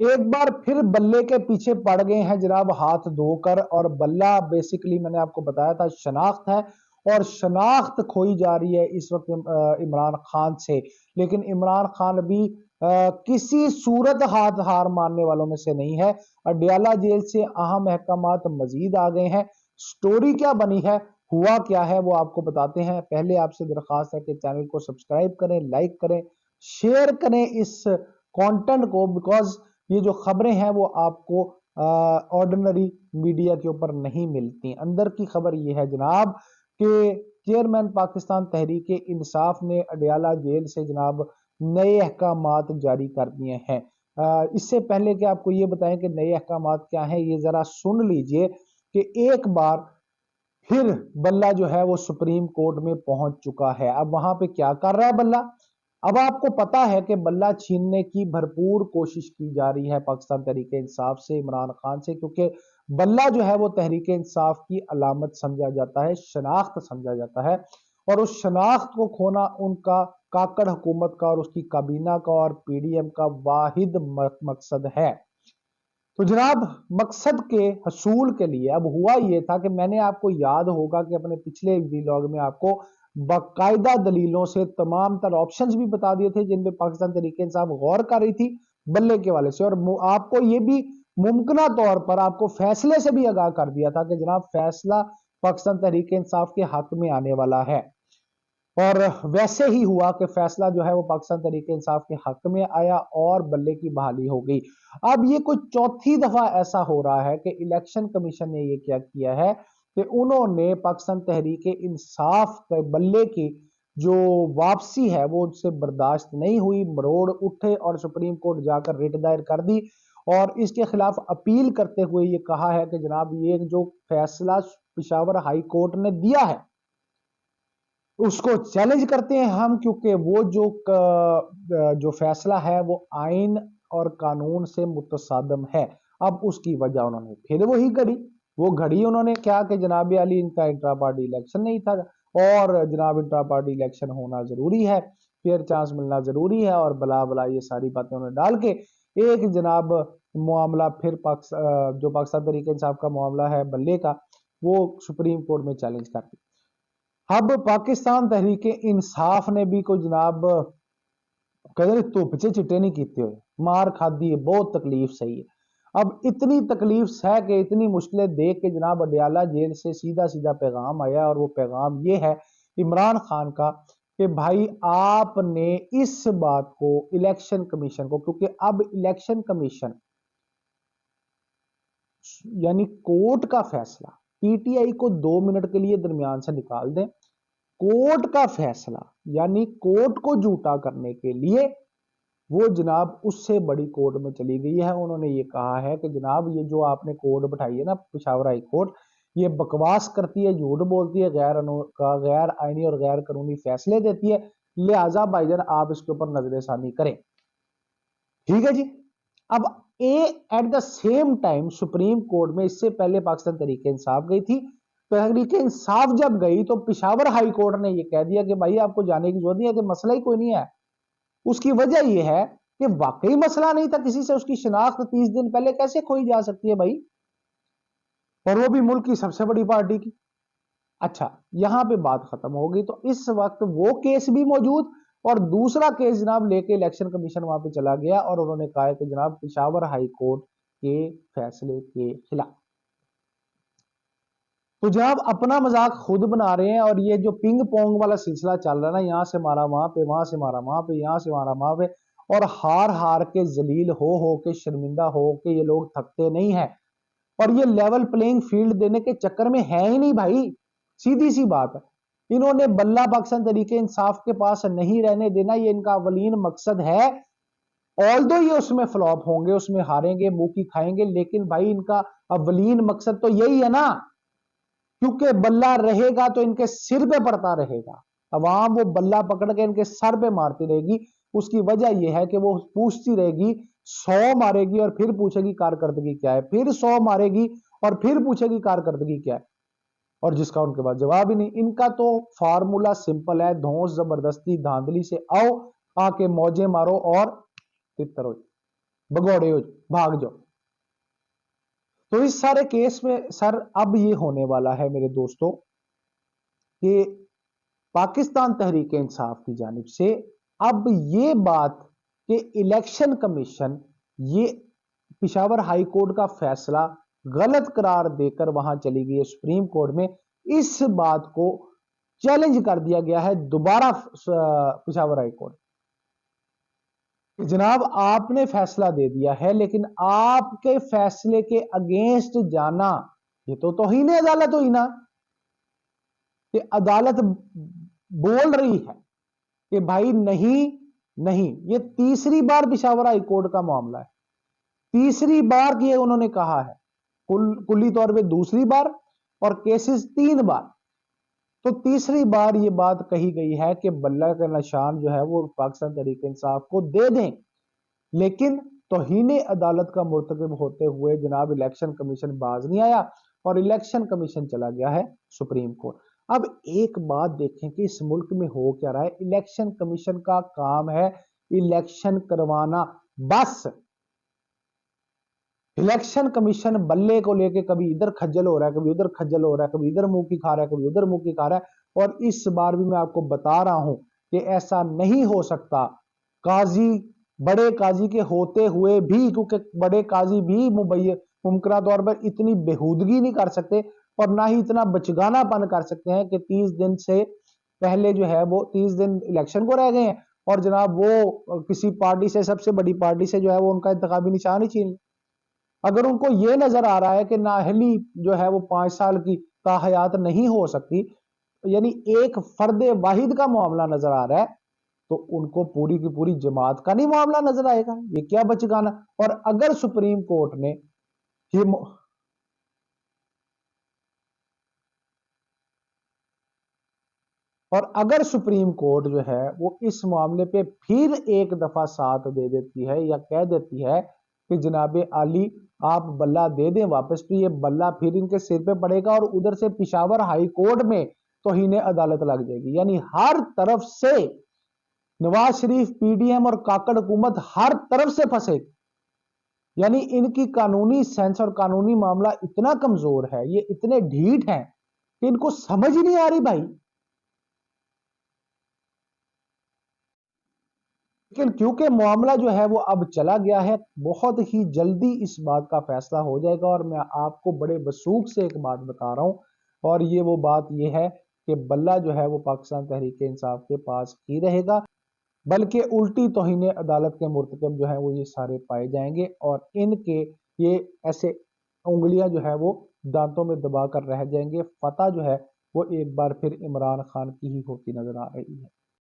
एक बार फिर बल्ले के पीछे पड़ गए हैं जनाब हाथ धोकर। और बल्ला बेसिकली मैंने आपको बताया था शनाख्त है, और शनाख्त खोई जा रही है इस वक्त इमरान खान से। लेकिन इमरान खान भी किसी सूरत हार मानने वालों में से नहीं है। अडयाला जेल से अहम अहकामात मजीद आ गए हैं। स्टोरी क्या बनी है, हुआ क्या है, वो आपको बताते हैं। पहले आपसे दरखास्त है कि चैनल को सब्सक्राइब करें, लाइक करें, शेयर करें इस कंटेंट को, बिकॉज ये जो खबरें हैं वो आपको ऑर्डिनरी मीडिया के ऊपर नहीं मिलती। अंदर की खबर ये है जनाब कि चेयरमैन पाकिस्तान तहरीक इंसाफ ने अडयाला जेल से जनाब नए अहकामात जारी कर दिए हैं। इससे पहले कि आपको ये बताएं कि नए अहकामात क्या हैं, ये जरा सुन लीजिए कि एक बार फिर बल्ला जो है वो सुप्रीम कोर्ट में पहुंच चुका है। अब वहां पे क्या कर रहा है बल्ला? अब आपको पता है कि बल्ला छीनने की भरपूर कोशिश की जा रही है पाकिस्तान तहरीक इंसाफ से, इमरान खान से, क्योंकि बल्ला जो है वो तहरीक इंसाफ की अलामत समझा जाता है, शनाख्त समझा जाता है। और उस शनाख्त को खोना उनका काकड़ हुकूमत का और उसकी काबीना का और पीडीएम का वाहिद मकसद है। तो जनाब मकसद के हसूल के लिए अब हुआ ये था कि मैंने आपको याद होगा कि अपने पिछले व्लॉग में आपको बाकायदा दलीलों से तमाम तर ऑप्शंस भी बता दिए थे जिन पे पाकिस्तान तहरीक इंसाफ गौर कर रही थी बल्ले के वाले से। और आपको ये भी मुमकिना तौर पर आपको फैसले से भी आगाह कर दिया था कि जनाब फैसला पाकिस्तान तहरीक इंसाफ के हक में आने वाला है। और वैसे ही हुआ कि फैसला जो है वो पाकिस्तान तहरीक इंसाफ के हक में आया और बल्ले की बहाली हो गई। अब ये कुछ चौथी दफा ऐसा हो रहा है कि इलेक्शन कमीशन ने ये क्या किया है कि उन्होंने पाकिस्तान तहरीक इंसाफ के बल्ले की जो वापसी है वो उनसे बर्दाश्त नहीं हुई, मरोड़ उठे और सुप्रीम कोर्ट जाकर रिट दायर कर दी और इसके खिलाफ अपील करते हुए ये कहा है कि जनाब ये जो फैसला पेशावर हाई कोर्ट ने दिया है उसको चैलेंज करते हैं हम, क्योंकि वो जो फैसला है वो आइन और कानून से मुतसादम है। अब उसकी वजह उन्होंने फिर वही करी, वो घड़ी उन्होंने क्या कि जनाब अली इनका इंट्रा पार्टी इलेक्शन नहीं था और जनाब इंट्रा पार्टी इलेक्शन होना जरूरी है, फेयर चांस मिलना जरूरी है और बला बला ये सारी बातें उन्होंने डाल के एक जनाब मामला फिर जो पाकिस्तान तहरीक इंसाफ का मामला है बल्ले का वो सुप्रीम कोर्ट में चैलेंज कर दी। अब पाकिस्तान तहरीक इंसाफ ने भी कोई जनाब कदर धुप च चिट्टे नहीं कीते हुए, मार खादी है, बहुत तकलीफ सही है। अब इतनी तकलीफ सह के इतनी मुश्किलें देख के जनाब अडयाला जेल से सीधा सीधा पैगाम आया और वो पैगाम ये है इमरान खान का कि भाई आपने इस बात को इलेक्शन कमीशन को, क्योंकि अब इलेक्शन कमीशन यानी कोर्ट का फैसला पीटीआई को 2 मिनट के लिए दरमियान से निकाल दें, कोर्ट का फैसला यानी कोर्ट को झूठा करने के लिए वो जनाब उससे बड़ी कोर्ट में चली गई है। उन्होंने ये कहा है कि जनाब ये जो आपने कोर्ट बैठाई है ना पेशावर हाई कोर्ट, ये बकवास करती है, झूठ बोलती है, गैर आईनी और गैर कानूनी फैसले देती है, लिहाजा भाईजान आप इसके ऊपर नजरसानी करें। ठीक है जी। अब at the same time supreme court में इससे पहले पाकिस्तान तहरीक इंसाफ गई थी, तहरीक इंसाफ जब गई तो पेशावर हाई कोर्ट ने यह कह दिया कि भाई आपको जाने की जरूरत नहीं है, कि मसला ही कोई नहीं है। उसकी वजह यह है कि वाकई मसला नहीं था किसी से, उसकी शिनाख्त 30 दिन पहले कैसे खोई जा सकती है भाई, और वो भी मुल्क की सबसे बड़ी पार्टी की। अच्छा, यहां पे बात खत्म हो गई। तो इस वक्त वो केस भी मौजूद और दूसरा केस जनाब लेके इलेक्शन कमीशन वहां पे चला गया और उन्होंने कहा कि जनाब पेशावर हाई कोर्ट के फैसले के खिलाफ। तो जनाब अपना मजाक खुद बना रहे हैं और ये जो पिंग पोंग वाला सिलसिला चल रहा है ना, यहां से मारा वहां पे, वहां से मारा वहां पे, यहां से मारा वहां पे, और हार हार के जलील हो के शर्मिंदा हो के ये लोग थकते नहीं है और ये लेवल प्लेइंग फील्ड देने के चक्कर में है ही नहीं भाई। सीधी सी बात है, इन्होंने बल्ला पाकिस्तान तरीके इंसाफ के पास नहीं रहने देना, ये इनका अवलीन मकसद है। ऑल दो ये उसमें फ्लॉप होंगे, उसमें हारेंगे, मुंह की खाएंगे, लेकिन भाई इनका अवलीन मकसद तो यही है ना, क्योंकि बल्ला रहेगा तो इनके सिर पे पड़ता रहेगा, अवाम वो बल्ला पकड़ के इनके सर पे मारती रहेगी। उसकी वजह यह है कि वो पूछती रहेगी, 100 मारेगी और फिर पूछेगी कारकर्दगी क्या है, फिर 100 मारेगी और फिर पूछेगी कारकर्दगी क्या है, और जिसका उनके पास जवाब ही नहीं। इनका तो फार्मूला सिंपल है, धौंस जबरदस्ती धांधली से आओ, आके मौजे मारो और तितर हो। भगौड़े हो जाओ, भाग जाओ। तो इस सारे केस में सर अब ये होने वाला है मेरे दोस्तों कि पाकिस्तान तहरीक इंसाफ की जानिब से अब ये बात कि इलेक्शन कमीशन ये पिशावर हाई कोर्ट का फैसला गलत करार देकर वहां चली गई है सुप्रीम कोर्ट में, इस बात को चैलेंज कर दिया गया है दोबारा पिशावर हाई कोर्ट। जनाब आपने फैसला दे दिया है, लेकिन आपके फैसले के अगेंस्ट जाना ये तो तौहीन अदालत हुई ना, कि अदालत बोल रही है कि भाई नहीं नहीं। ये तीसरी बार पिशावर हाई कोर्ट का मामला है, तीसरी बार ये उन्होंने कहा है, कुल्ली तौर पे दूसरी बार और केसेस 3 बार। तो तीसरी बार ये बात कही गई है कि बल्ला का निशान जो है वो पाकिस्तान तहरीक इंसाफ को दे दें, लेकिन तौहीन अदालत का मुर्तकब होते हुए जनाब इलेक्शन कमीशन बाज नहीं आया और इलेक्शन कमीशन चला गया है सुप्रीम कोर्ट। अब एक बात देखें कि इस मुल्क में हो क्या रहा है। इलेक्शन कमीशन का काम है इलेक्शन करवाना, बस। इलेक्शन कमीशन बल्ले को लेके कभी इधर खज्जल हो रहा है, कभी उधर खज्जल हो रहा है, कभी इधर मुंह की खा रहा है, कभी उधर मुंह की खा रहा है। और इस बार भी मैं आपको बता रहा हूं कि ऐसा नहीं हो सकता। काजी, बड़े काजी के होते हुए भी, क्योंकि बड़े काजी भी मुमकिन तौर पर इतनी बेहूदगी नहीं कर सकते और ना ही इतना बचगानापन कर सकते हैं कि 30 दिन से पहले जो है वो 30 दिन इलेक्शन को रह गए हैं और जनाब वो किसी पार्टी से, सबसे बड़ी पार्टी से जो है वो उनका इंतखाबी निशान ही छीन। अगर उनको ये नजर आ रहा है कि नाहली जो है वो 5 साल की ताहयात नहीं हो सकती, यानी एक फर्द वाहिद का मामला नजर आ रहा है, तो उनको पूरी की पूरी जमात का नहीं मामला नजर आएगा। ये क्या बचगाना। और अगर सुप्रीम कोर्ट ने ये और अगर सुप्रीम कोर्ट जो है वो इस मामले पे फिर एक दफा साथ दे देती है या कह देती है कि जनाब आली आप बल्ला दे दें वापस, तो ये बल्ला फिर इनके सिर पे पड़ेगा और उधर से पिशावर हाई कोर्ट में तौहीन अदालत लग जाएगी। यानी हर तरफ से नवाज शरीफ, पीडीएम और काकड़ हुकूमत हर तरफ से फंसे। यानी इनकी कानूनी सेंस और कानूनी मामला इतना कमजोर है, ये इतने ढीठ हैं कि इनको समझ ही नहीं आ रही भाई। लेकिन क्योंकि मामला जो है वो अब चला गया है, बहुत ही जल्दी इस बात का फैसला हो जाएगा। और मैं आपको बड़े वसूख से एक बात बता रहा हूं, और ये वो बात ये है कि बल्ला जो है वो पाकिस्तान तहरीक इंसाफ के पास ही रहेगा, बल्कि उल्टी तौहीन अदालत के मुर्तकब जो है वो ये सारे पाए जाएंगे और इनके ये ऐसे उंगलियां जो है वो दांतों में दबा कर रह जाएंगे। फतह जो है वो एक बार फिर इमरान खान की ही होती नजर आ रही है।